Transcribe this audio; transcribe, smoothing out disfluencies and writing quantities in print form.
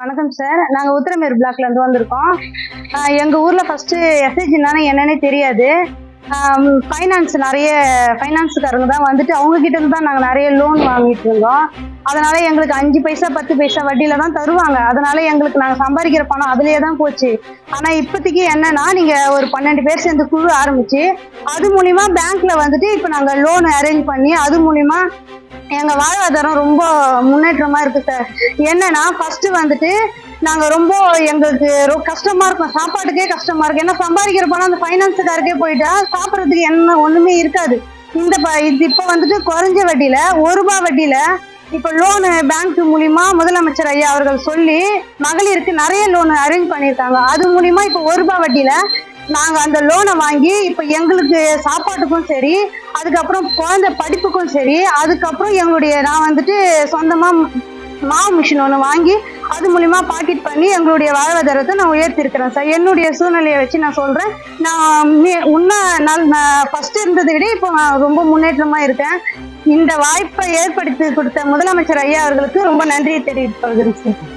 வணக்கம் சார். நாங்கள் உத்திரமேர் பிளாக்ல இருந்து வந்திருக்கோம். எங்கள் ஊரில் ஃபஸ்ட்டு எஸ்ஹெச்னால என்னன்னே தெரியாது. ஃபைனான்ஸ் நிறைய ஃபைனான்ஸுக்காரங்க தான் வந்துட்டு அவங்கக்கிட்ட இருந்து தான் நாங்கள் நிறைய லோன் வாங்கிட்டு இருந்தோம். அதனால எங்களுக்கு 5 பைசா 10 பைசா வட்டியில தான் தருவாங்க. அதனால எங்களுக்கு நாங்கள் சம்பாதிக்கிற பணம் அதுலேயே தான் போச்சு. ஆனால் இப்போதைக்கு என்னன்னா, நீங்கள் ஒரு 12 பேர் சேர்ந்து குழு ஆரம்பிச்சு அது மூலிமா பேங்க்ல வந்துட்டு இப்போ நாங்கள் லோன் அரேஞ்ச் பண்ணி அது மூலிமா எங்கள் வாழ்வாதாரம் ரொம்ப முன்னேற்றமாக இருக்குது சார். என்னன்னா ஃபர்ஸ்ட் வந்துட்டு நாங்கள் ரொம்ப எங்களுக்கு கஷ்டமாக இருக்கும், சாப்பாட்டுக்கே கஷ்டமாக இருக்கும். ஏன்னா சம்பாதிக்கிற பணம் அந்த ஃபைனான்ஸுக்காருக்கே போயிட்டா சாப்பிட்றதுக்கு என்ன ஒன்றுமே இருக்காது. இது இப்போ வந்துட்டு குறைஞ்ச வட்டியில் 1 ரூபாய் வட்டியில் இப்போ லோனு பேங்க் மூலிமா முதலமைச்சர் ஐயா அவர்கள் சொல்லி மகளிருக்கு நிறைய லோன் அரேஞ்ச் பண்ணியிருக்காங்க. அது மூலிமா இப்போ 1 ரூபாய் வட்டியில் நாங்கள் அந்த லோனை வாங்கி இப்போ எங்களுக்கு சாப்பாட்டுக்கும் சரி, அதுக்கப்புறம் குழந்தை படிப்புக்கும் சரி, அதுக்கப்புறம் நான் வந்துட்டு சொந்தமாக மாவு மிஷின் ஒன்று வாங்கி அது மூலிமா பாக்கெட் பண்ணி எங்களுடைய வாழ்வாதாரத்தை நான் உயர்த்திருக்கிறேன் சார். என்னுடைய சூழ்நிலையை வச்சு நான் சொல்கிறேன். நான் ஃபஸ்ட்டு இருந்ததை விட இப்போ நான் ரொம்ப முன்னேற்றமாக இருக்கேன். இந்த வாய்ப்பை ஏற்படுத்தி கொடுத்த முதலமைச்சர் ஐயா அவர்களுக்கு ரொம்ப நன்றியை தெரிவித்துக் கொள்கிறேன் சார்.